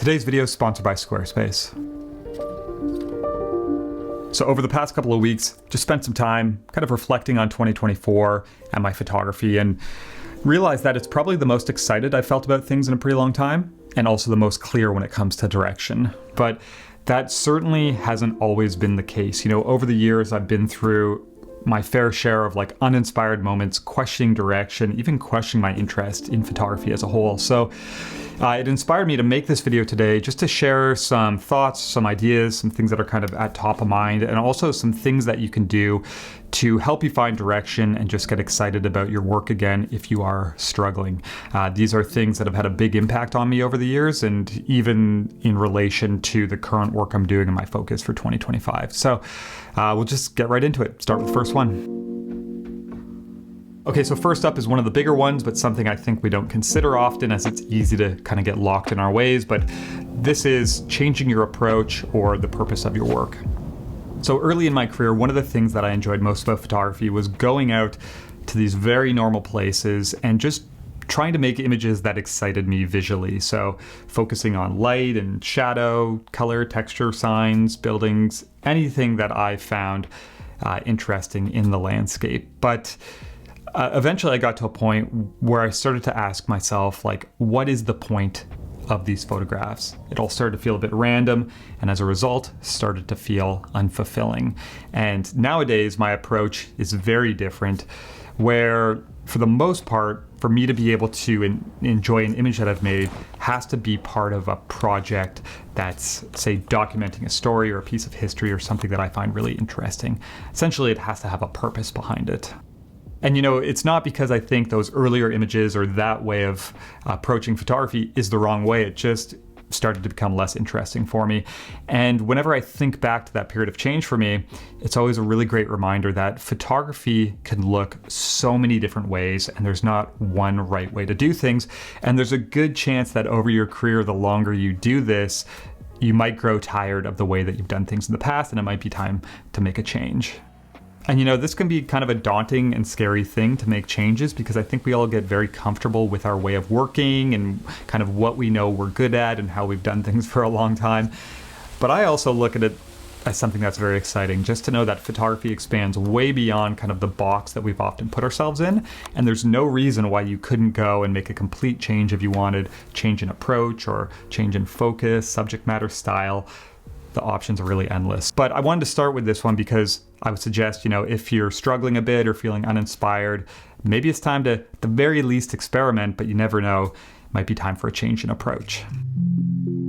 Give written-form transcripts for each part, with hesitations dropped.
Today's video is sponsored by Squarespace. So over the past couple of weeks, just spent some time kind of reflecting on 2024 and my photography and realized that it's probably the most excited I've felt about things in a pretty long time, and also the most clear when it comes to direction. But that certainly hasn't always been the case. You know, over the years, I've been through my fair share of like uninspired moments, questioning direction, even questioning my interest in photography as a whole. So it inspired me to make this video today just to share some thoughts, some ideas, some things that are kind of at top of mind, and also some things that you can do to help you find direction and just get excited about your work again if you are struggling. These are things that have had a big impact on me over the years, and even in relation to the current work I'm doing and my focus for 2025. So we'll just get right into it. Start with the first one. Okay, so first up is one of the bigger ones, but something I think we don't consider often as it's easy to kind of get locked in our ways, but this is changing your approach or the purpose of your work. So early in my career, one of the things that I enjoyed most about photography was going out to these very normal places and just trying to make images that excited me visually. So focusing on light and shadow, color, texture, signs, buildings, anything that I found interesting in the landscape. But eventually I got to a point where I started to ask myself, like, what is the point of these photographs? It all started to feel a bit random, and as a result, started to feel unfulfilling. And nowadays, my approach is very different, where for the most part, for me to be able to enjoy an image that I've made has to be part of a project that's, say, documenting a story or a piece of history or something that I find really interesting. Essentially, it has to have a purpose behind it. And you know, it's not because I think those earlier images or that way of approaching photography is the wrong way. It just started to become less interesting for me. And whenever I think back to that period of change for me, it's always a really great reminder that photography can look so many different ways, and there's not one right way to do things. And there's a good chance that over your career, the longer you do this, you might grow tired of the way that you've done things in the past, and it might be time to make a change. And you know, this can be kind of a daunting and scary thing to make changes, because I think we all get very comfortable with our way of working and kind of what we know we're good at and how we've done things for a long time. But I also look at it as something that's very exciting, just to know that photography expands way beyond kind of the box that we've often put ourselves in. And there's no reason why you couldn't go and make a complete change if you wanted, change in approach or change in focus, subject matter, style. The options are really endless. But I wanted to start with this one because I would suggest, you know, if you're struggling a bit or feeling uninspired, maybe it's time to, at the very least, experiment, but you never know, it might be time for a change in approach.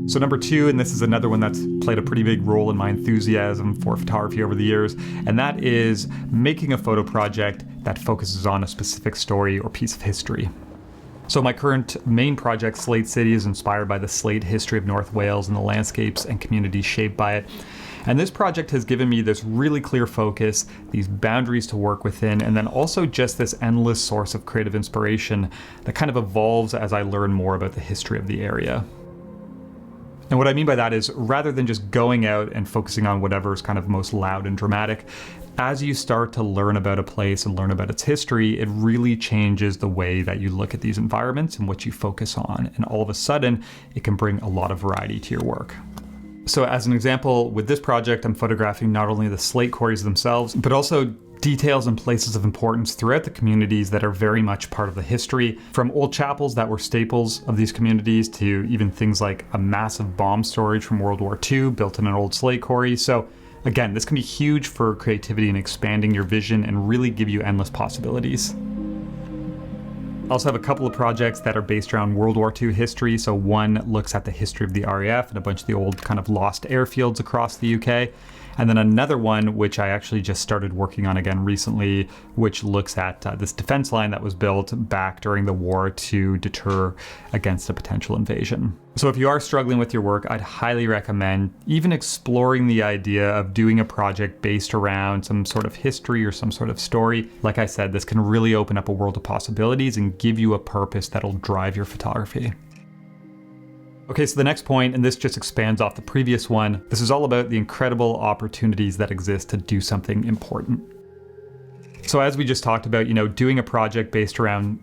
So number two, and this is another one that's played a pretty big role in my enthusiasm for photography over the years, and that is making a photo project that focuses on a specific story or piece of history. So my current main project, Slate City, is inspired by the Slate history of North Wales and the landscapes and communities shaped by it. And this project has given me this really clear focus, these boundaries to work within, and then also just this endless source of creative inspiration that kind of evolves as I learn more about the history of the area. And what I mean by that is, rather than just going out and focusing on whatever is kind of most loud and dramatic, as you start to learn about a place and learn about its history, it really changes the way that you look at these environments and what you focus on. And all of a sudden, it can bring a lot of variety to your work. So as an example, with this project, I'm photographing not only the slate quarries themselves, but also details and places of importance throughout the communities that are very much part of the history, from old chapels that were staples of these communities to even things like a massive bomb storage from World War II built in an old slate quarry. So again, this can be huge for creativity and expanding your vision and really give you endless possibilities. I also have a couple of projects that are based around World War II history. So one looks at the history of the RAF and a bunch of the old kind of lost airfields across the UK. And then another one, which I actually just started working on again recently, which looks at this defense line that was built back during the war to deter against a potential invasion. So if you are struggling with your work, I'd highly recommend even exploring the idea of doing a project based around some sort of history or some sort of story. Like I said, this can really open up a world of possibilities and give you a purpose that'll drive your photography. Okay, so the next point, and this just expands off the previous one, this is all about the incredible opportunities that exist to do something important. So as we just talked about, doing a project based around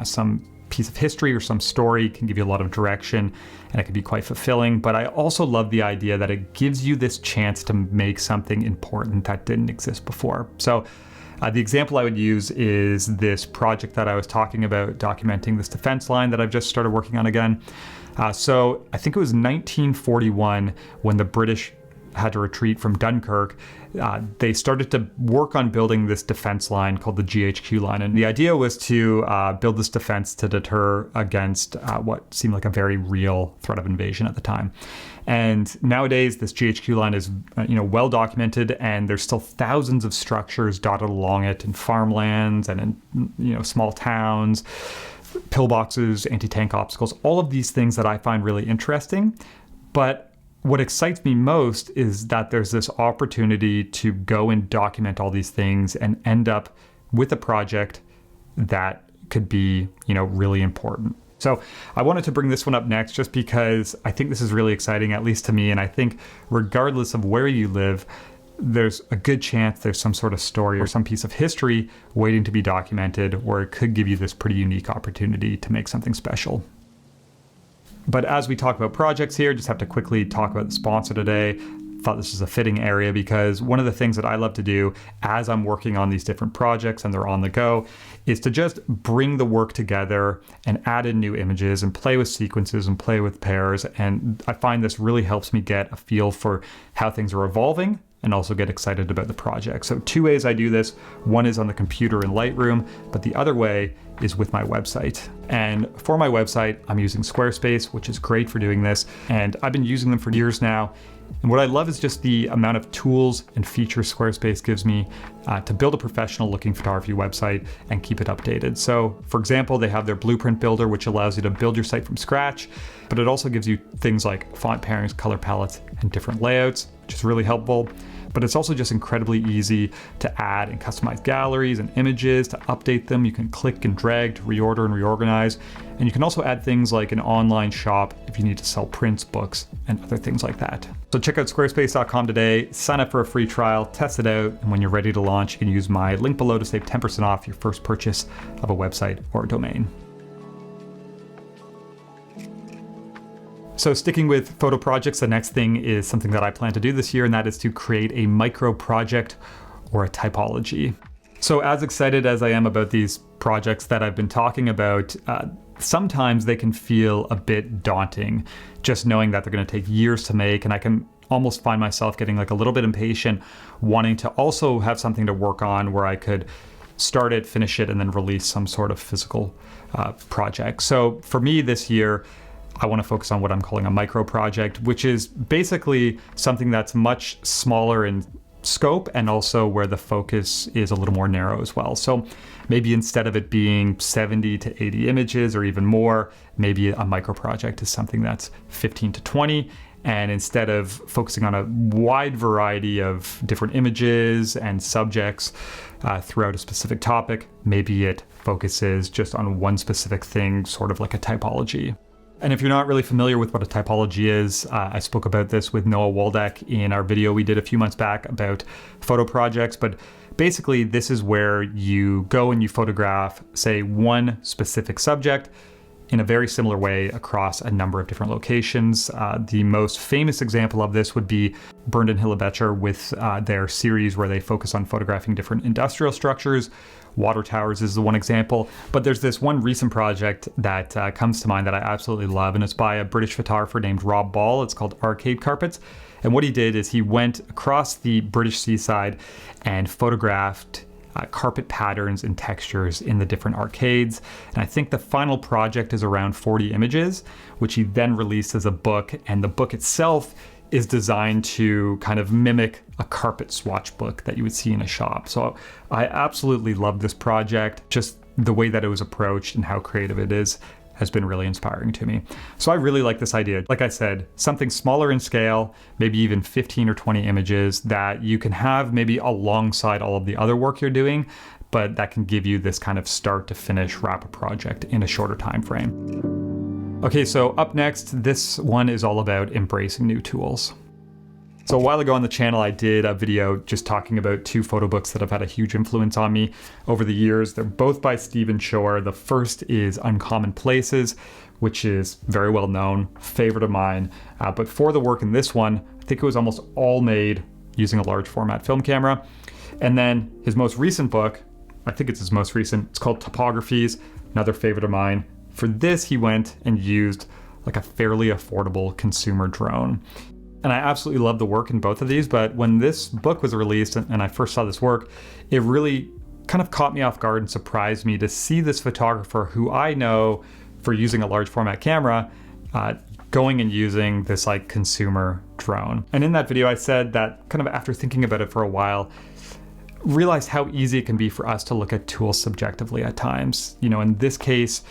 some piece of history or some story. It can give you a lot of direction, and it can be quite fulfilling. But I also love the idea that it gives you this chance to make something important that didn't exist before. So the example I would use is this project that I was talking about, documenting this defense line that I've just started working on again. So I think it was 1941 when the British had to retreat from Dunkirk. They started to work on building this defense line called the GHQ line. And the idea was to build this defense to deter against what seemed like a very real threat of invasion at the time. And nowadays, this GHQ line is well documented, and there's still thousands of structures dotted along it in farmlands and in small towns, pillboxes, anti-tank obstacles, all of these things that I find really interesting. But what excites me most is that there's this opportunity to go and document all these things and end up with a project that could be, really important. So I wanted to bring this one up next just because I think this is really exciting, at least to me. And I think regardless of where you live, there's a good chance there's some sort of story or some piece of history waiting to be documented, where it could give you this pretty unique opportunity to make something special. But as we talk about projects here, just have to quickly talk about the sponsor today. Thought this was a fitting area because one of the things that I love to do as I'm working on these different projects and they're on the go is to just bring the work together and add in new images and play with sequences and play with pairs. And I find this really helps me get a feel for how things are evolving and also get excited about the project. So 2 ways I do this. One is on the computer in Lightroom, but the other way is with my website. And for my website, I'm using Squarespace, which is great for doing this. And I've been using them for years now. And what I love is just the amount of tools and features Squarespace gives me to build a professional looking photography website and keep it updated. So for example, they have their blueprint builder, which allows you to build your site from scratch, but it also gives you things like font pairings, color palettes, and different layouts, which is really helpful. But it's also just incredibly easy to add and customize galleries and images, to update them. You can click and drag to reorder and reorganize. And you can also add things like an online shop if you need to sell prints, books, and other things like that. So check out squarespace.com today, sign up for a free trial, test it out, and when you're ready to launch, you can use my link below to save 10% off your first purchase of a website or a domain. So sticking with photo projects, the next thing is something that I plan to do this year, and that is to create a micro project or a typology. So as excited as I am about these projects that I've been talking about, sometimes they can feel a bit daunting, just knowing that they're going to take years to make, and I can almost find myself getting like a little bit impatient, wanting to also have something to work on where I could start it, finish it, and then release some sort of physical project. So for me this year, I want to focus on what I'm calling a micro project, which is basically something that's much smaller in scope and also where the focus is a little more narrow as well. So maybe instead of it being 70 to 80 images or even more, maybe a micro project is something that's 15 to 20. And instead of focusing on a wide variety of different images and subjects throughout a specific topic, maybe it focuses just on one specific thing, sort of like a typology. And if you're not really familiar with what a typology is, I spoke about this with Noah Waldeck in our video we did a few months back about photo projects. But basically, this is where you go and you photograph, say, one specific subject in a very similar way across a number of different locations. The most famous example of this would be Bernd and Hillebecher with their series where they focus on photographing different industrial structures. Water towers is the one example, but there's this one recent project that comes to mind that I absolutely love, and it's by a British photographer named Rob Ball. It's called Arcade Carpets, and what he did is he went across the British seaside and photographed carpet patterns and textures in the different arcades. And I think the final project is around 40 images, which he then released as a book, and the book itself is designed to kind of mimic a carpet swatch book that you would see in a shop. So I absolutely love this project. Just the way that it was approached and how creative it is has been really inspiring to me. So I really like this idea. Like I said, something smaller in scale, maybe even 15 or 20 images that you can have maybe alongside all of the other work you're doing, but that can give you this kind of start to finish wrap a project in a shorter time frame. Okay, so up next, this one is all about embracing new tools. So a while ago on the channel, I did a video just talking about 2 photo books that have had a huge influence on me over the years. They're both by Stephen Shore. The first is Uncommon Places, which is very well known, favorite of mine. But for the work in this one, I think it was almost all made using a large format film camera. And then his most recent book, I think it's his most recent, it's called Topographies, another favorite of mine. For this, he went and used like a fairly affordable consumer drone. And I absolutely love the work in both of these, but when this book was released and I first saw this work, it really kind of caught me off guard and surprised me to see this photographer who I know for using a large format camera, going and using this like consumer drone. And in that video, I said that kind of after thinking about it for a while, realized how easy it can be for us to look at tools subjectively at times. You know, in this case,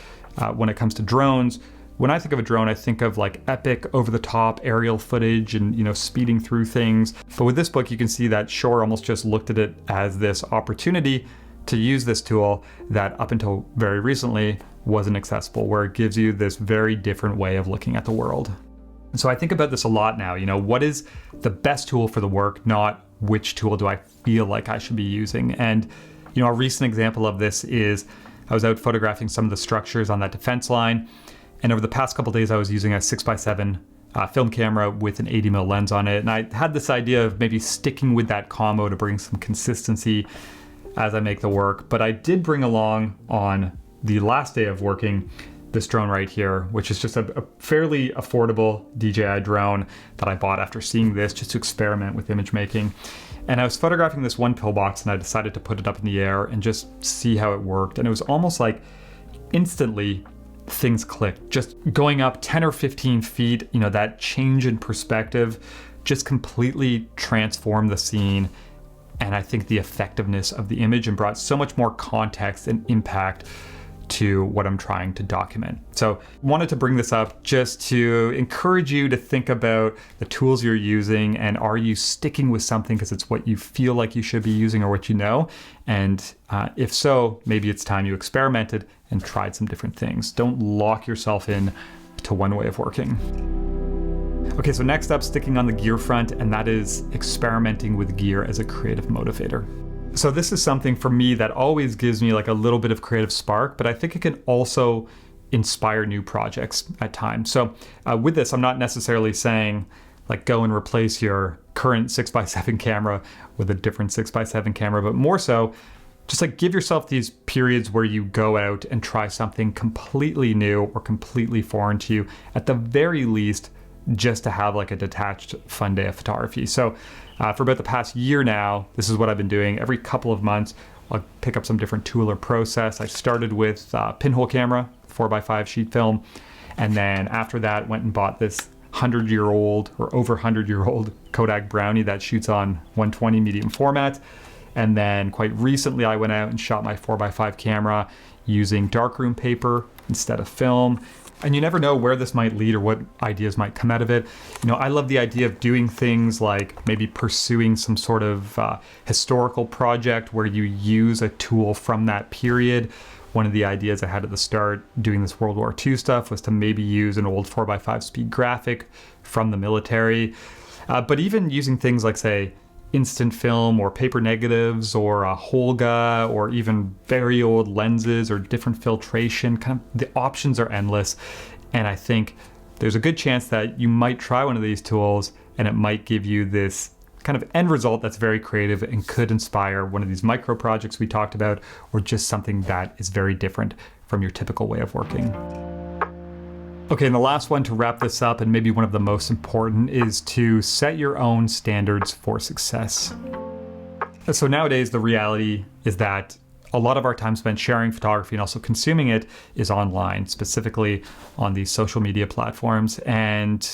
when it comes to drones, when I think of a drone, I think of like epic, over-the-top aerial footage and, you know, speeding through things. But with this book, you can see that Shore almost just looked at it as this opportunity to use this tool that up until very recently wasn't accessible, where it gives you this very different way of looking at the world. And so I think about this a lot now, you know, what is the best tool for the work, not which tool do I feel like I should be using? And, you know, a recent example of this is I was out photographing some of the structures on that defense line. And over the past couple of days, I was using a 6x7 film camera with an 80mm lens on it. And I had this idea of maybe sticking with that combo to bring some consistency as I make the work. But I did bring along on the last day of working this drone right here, which is just a fairly affordable DJI drone that I bought after seeing this just to experiment with image making. And I was photographing this one pillbox and I decided to put it up in the air and just see how it worked. And it was almost like instantly things clicked. Just going up 10 or 15 feet, you know, that change in perspective just completely transformed the scene. And I think the effectiveness of the image and brought so much more context and impact to what I'm trying to document. So wanted to bring this up just to encourage you to think about the tools you're using and are you sticking with something because it's what you feel like you should be using or what you know? And if so, maybe it's time you experimented and tried some different things. Don't lock yourself in to one way of working. Okay, so next up, sticking on the gear front, and that is experimenting with gear as a creative motivator. So this is something for me that always gives me like a little bit of creative spark, but I think it can also inspire new projects at times. So with this, I'm not necessarily saying like go and replace your current 6x7 camera with a different 6x7 camera, but more so just like give yourself these periods where you go out and try something completely new or completely foreign to you, at the very least, just to have like a detached fun day of photography. So for about the past year now, this is what I've been doing. Every couple of months, I'll pick up some different tool or process. I started with pinhole camera, 4x5 sheet film. And then after that, went and bought this 100-year-old or over 100-year-old Kodak Brownie that shoots on 120 medium format. And then quite recently, I went out and shot my 4x5 camera using darkroom paper instead of film. And you never know where this might lead or what ideas might come out of it. You know, I love the idea of doing things like maybe pursuing some sort of historical project where you use a tool from that period. One of the ideas I had at the start doing this World War II stuff was to maybe use an old 4x5 speed graphic from the military. But even using things like, say, instant film or paper negatives or a Holga or even very old lenses or different filtration, kind of the options are endless. And I think there's a good chance that you might try one of these tools and it might give you this kind of end result that's very creative and could inspire one of these micro projects we talked about, or just something that is very different from your typical way of working. Okay, and the last one to wrap this up, and maybe one of the most important, is to set your own standards for success. So nowadays, the reality is that a lot of our time spent sharing photography and also consuming it is online, specifically on these social media platforms. And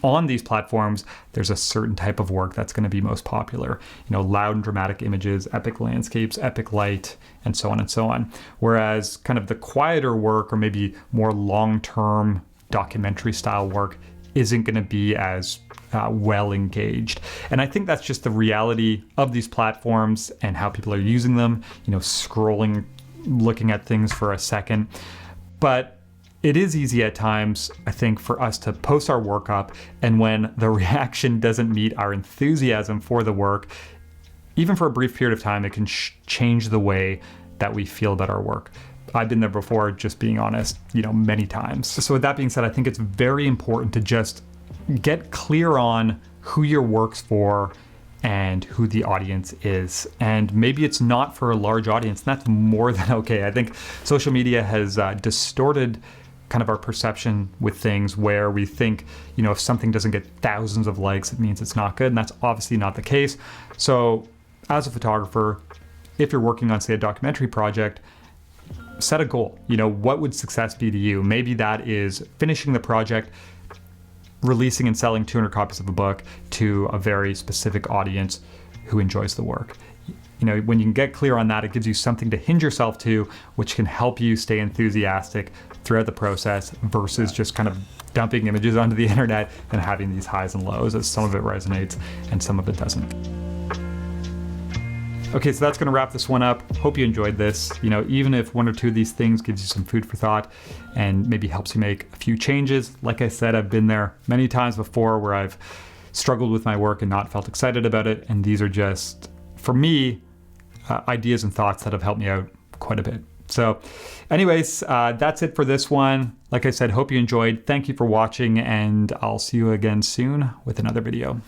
on these platforms, there's a certain type of work that's going to be most popular. You know, loud and dramatic images, epic landscapes, epic light, and so on and so on. Whereas kind of the quieter work or maybe more long-term documentary style work isn't going to be as well engaged. And I think that's just the reality of these platforms and how people are using them, you know, scrolling, looking at things for a second. But it is easy at times, I think, for us to post our work up, and when the reaction doesn't meet our enthusiasm for the work, even for a brief period of time, it can change the way that we feel about our work. I've been there before, just being honest, many times. So with that being said, I think it's very important to just get clear on who your work's for and who the audience is. And maybe it's not for a large audience, and that's more than okay. I think social media has distorted kind of our perception with things where we think, if something doesn't get thousands of likes, it means it's not good. And that's obviously not the case. So as a photographer, if you're working on, say, a documentary project, set a goal. What would success be to you? Maybe that is finishing the project, releasing and selling 200 copies of a book to a very specific audience who enjoys the work. When you can get clear on that, it gives you something to hinge yourself to, which can help you stay enthusiastic throughout the process versus just kind of dumping images onto the internet and having these highs and lows, as some of it resonates and some of it doesn't. Okay, so that's going to wrap this one up. Hope you enjoyed this. Even if one or two of these things gives you some food for thought and maybe helps you make a few changes. Like I said, I've been there many times before where I've struggled with my work and not felt excited about it. And these are just, for me, ideas and thoughts that have helped me out quite a bit. So anyways, that's it for this one. Like I said, hope you enjoyed. Thank you for watching, and I'll see you again soon with another video.